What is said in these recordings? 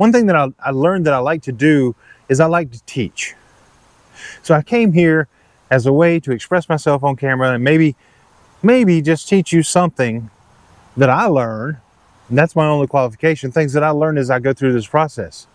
One thing that I learned that I like to do is I like to teach. So I came here as a way to express myself on camera and maybe just teach you something that I learned. And that's my only qualification, things that I learned as I go through this process.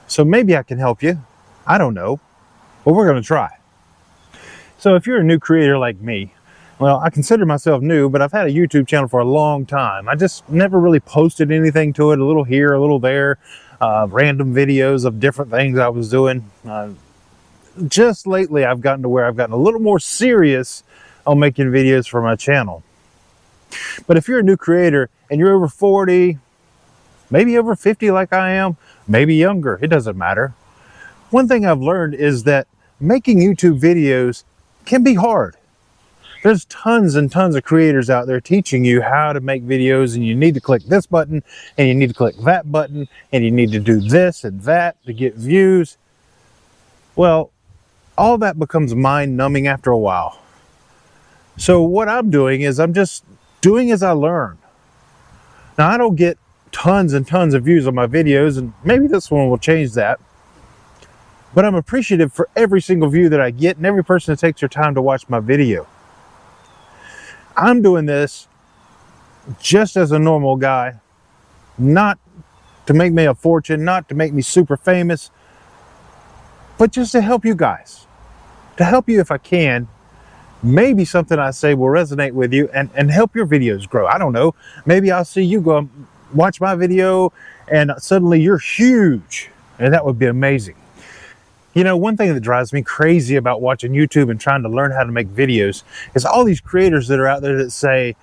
So maybe I can help you. I don't know, but we're going to try. So if you're a new creator like me, well, I consider myself new, but I've had a YouTube channel for a long time. I just never really posted anything to it, a little here, a little there, random videos of different things I was doing. Just lately, I've gotten to where I've gotten a little more serious on making videos for my channel. But if you're a new creator and you're over 40, maybe over 50 like I am, maybe younger, it doesn't matter. One thing I've learned is that making YouTube videos can be hard. There's tons and tons of creators out there teaching you how to make videos, and you need to click this button and you need to click that button and you need to do this and that to get views. Well, all that becomes mind-numbing after a while. So what I'm doing is I'm just doing as I learn. Now, I don't get tons and tons of views on my videos, and maybe this one will change that. But I'm appreciative for every single view that I get and every person that takes their time to watch my video. I'm doing this just as a normal guy, not to make me a fortune, not to make me super famous, but just to help you guys, to help you if I can. Maybe something I say will resonate with you and help your videos grow. I don't know. Maybe I'll see you go watch my video and suddenly you're huge, and that would be amazing. You know, one thing that drives me crazy about watching YouTube and trying to learn how to make videos is all these creators that are out there that say,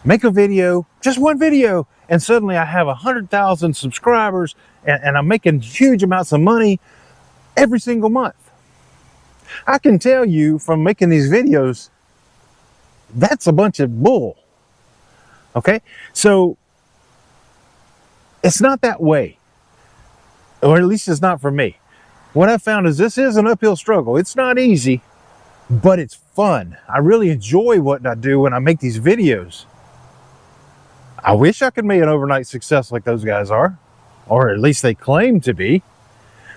make a video, just one video, and suddenly I have 100,000 subscribers and I'm making huge amounts of money every single month. I can tell you from making these videos, that's a bunch of bull. Okay? So it's not that way, or at least it's not for me. What I found is this is an uphill struggle. It's not easy, but it's fun. I really enjoy what I do when I make these videos. I wish I could make an overnight success like those guys are, or at least they claim to be.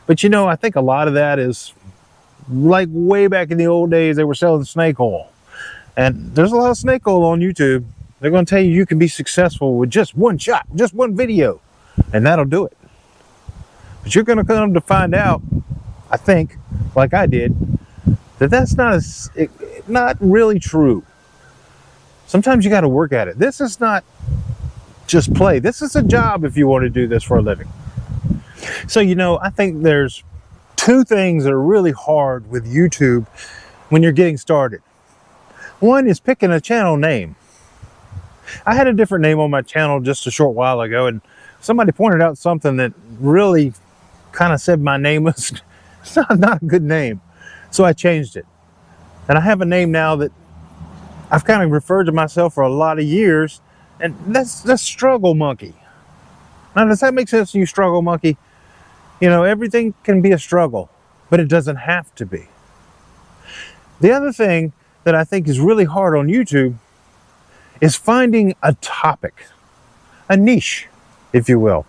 But you know, I think a lot of that is like way back in the old days, they were selling snake oil. And there's a lot of snake oil on YouTube. They're going to tell you you can be successful with just one shot, just one video, and that'll do it. But you're going to come to find out, I think, like I did, that that's not really true. Sometimes you got to work at it. This is not just play. This is a job if you want to do this for a living. So, you know, I think there's two things that are really hard with YouTube when you're getting started. One is picking a channel name. I had a different name on my channel just a short while ago, and somebody pointed out something that really kind of said my name was not a good name. So I changed it. And I have a name now that I've kind of referred to myself for a lot of years, and that's Struggle Monkey. Now, does that make sense to you, Struggle Monkey? You know, everything can be a struggle, but it doesn't have to be. The other thing that I think is really hard on YouTube is finding a topic, a niche, if you will.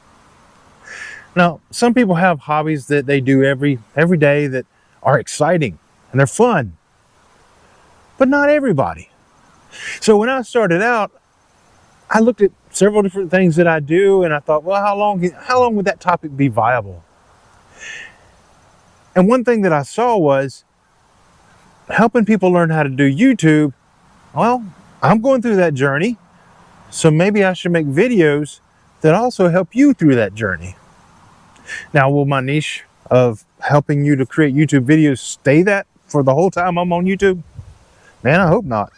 Now, some people have hobbies that they do every day that are exciting and they're fun, but not everybody. So when I started out, I looked at several different things that I do, and I thought, well, how long would that topic be viable? And one thing that I saw was helping people learn how to do YouTube. Well, I'm going through that journey, so maybe I should make videos that also help you through that journey. Now, will my niche of helping you to create YouTube videos stay that for the whole time I'm on YouTube? Man, I hope not.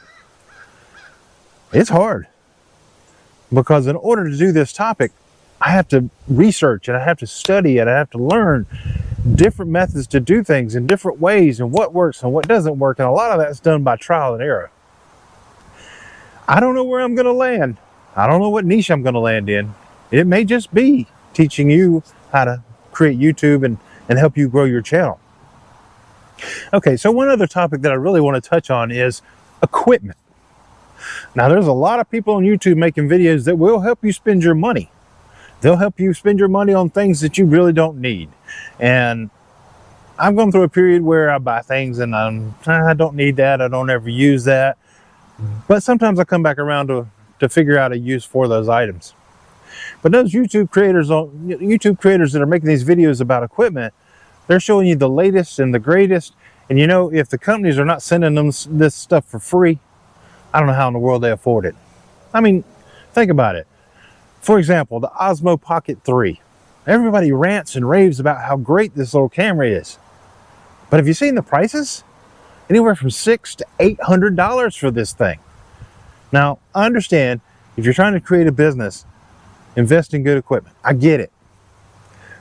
It's hard, because in order to do this topic, I have to research and I have to study and I have to learn different methods to do things in different ways and what works and what doesn't work. And a lot of that's done by trial and error. I don't know where I'm going to land. I don't know what niche I'm going to land in. It may just be teaching you how to create YouTube and help you grow your channel. Okay, so one other topic that I really want to touch on is equipment. Now, there's a lot of people on YouTube making videos that will help you spend your money. They'll help you spend your money on things that you really don't need. And I've gone through a period where I buy things and I don't need that, I don't ever use that. But sometimes I come back around to figure out a use for those items. But those YouTube creators that are making these videos about equipment, they're showing you the latest and the greatest. And you know, if the companies are not sending them this stuff for free, I don't know how in the world they afford it. I mean, think about it. For example, the Osmo Pocket 3. Everybody rants and raves about how great this little camera is. But have you seen the prices? Anywhere from $600 to $800 for this thing. Now, I understand if you're trying to create a business, invest in good equipment. I get it.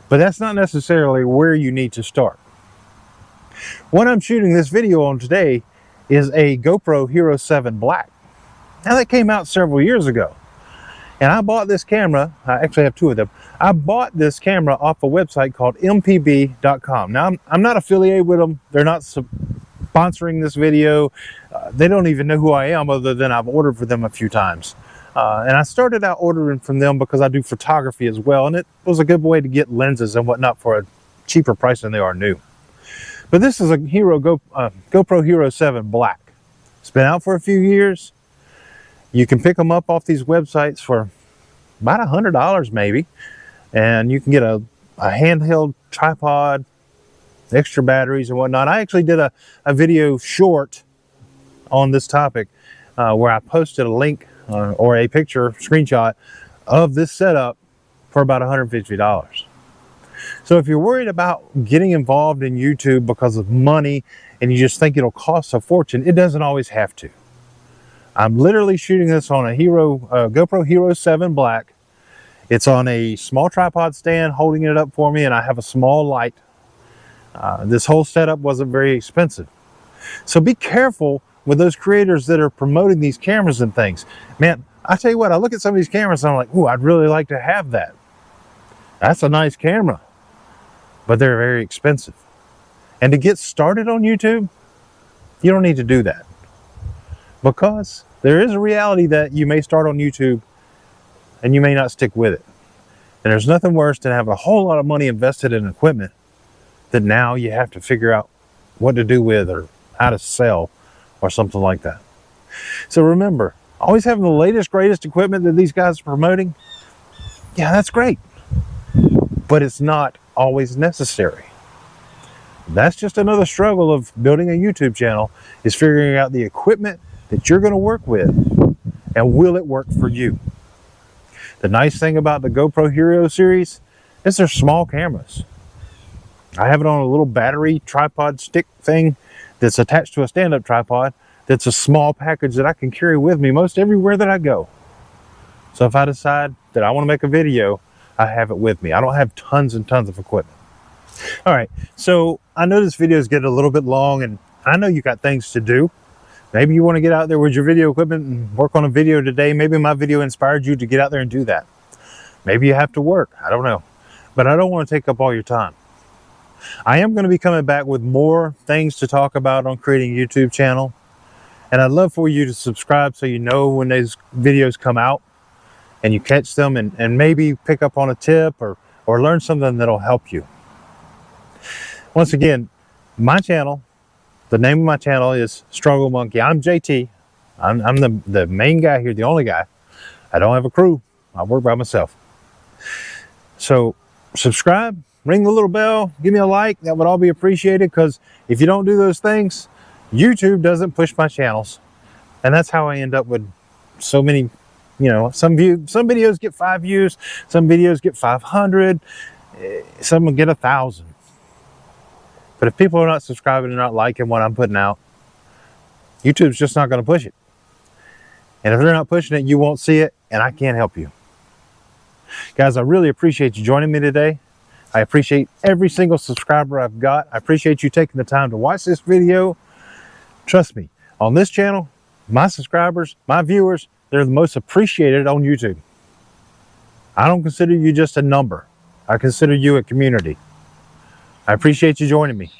But that's not necessarily where you need to start. What I'm shooting this video on today is a GoPro Hero 7 Black. Now, that came out several years ago. And I bought this camera, I actually have two of them. I bought this camera off a website called mpb.com. Now, I'm not affiliated with them. They're not sponsoring this video. They don't even know who I am other than I've ordered for them a few times. And I started out ordering from them because I do photography as well. And it was a good way to get lenses and whatnot for a cheaper price than they are new. But this is a GoPro Hero 7 Black. It's been out for a few years. You can pick them up off these websites for about $100 maybe. And you can get a handheld tripod, extra batteries and whatnot. I actually did a video short on this topic where I posted a link or a picture, screenshot of this setup for about $150. So if you're worried about getting involved in YouTube because of money and you just think it'll cost a fortune, it doesn't always have to. I'm literally shooting this on a GoPro Hero 7 Black. It's on a small tripod stand holding it up for me, and I have a small light. This whole setup wasn't very expensive. So be careful with those creators that are promoting these cameras and things. Man, I tell you what, I look at some of these cameras and I'm like, ooh, I'd really like to have that. That's a nice camera, but they're very expensive. And to get started on YouTube, you don't need to do that. Because there is a reality that you may start on YouTube and you may not stick with it. And there's nothing worse than having a whole lot of money invested in equipment that now you have to figure out what to do with or how to sell or something like that. So remember, always having the latest, greatest equipment that these guys are promoting, yeah, that's great. But it's not always necessary. That's just another struggle of building a YouTube channel, is figuring out the equipment that you're going to work with and will it work for you. The nice thing about the GoPro Hero series is they're small cameras. I have it on a little battery tripod stick thing that's attached to a stand-up tripod. That's a small package that I can carry with me most everywhere that I go. So if I decide that I want to make a video, I have it with me. I don't have tons and tons of equipment. All right, so I know this video is getting a little bit long, and I know you got things to do. Maybe you want to get out there with your video equipment and work on a video today. Maybe my video inspired you to get out there and do that. Maybe you have to work, I don't know. But I don't want to take up all your time. I am going to be coming back with more things to talk about on creating a YouTube channel. And I'd love for you to subscribe so you know when these videos come out and you catch them and maybe pick up on a tip or learn something that'll help you. Once again, my channel, the name of my channel is Struggle Monkey. I'm JT. I'm the main guy here, the only guy. I don't have a crew. I work by myself. So subscribe, ring the little bell, give me a like. That would all be appreciated, because if you don't do those things, YouTube doesn't push my channels. And that's how I end up with so many, you know, some videos get 5 views, some videos get 500, some will get 1,000. But if people are not subscribing and not liking what I'm putting out, YouTube's just not going to push it. And if they're not pushing it, you won't see it, and I can't help you. Guys, I really appreciate you joining me today. I appreciate every single subscriber I've got. I appreciate you taking the time to watch this video. Trust me, on this channel, my subscribers, my viewers, they're the most appreciated on YouTube. I don't consider you just a number. I consider you a community. I appreciate you joining me.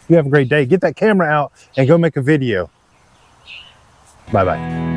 You have a great day. Get that camera out and go make a video. Bye-bye.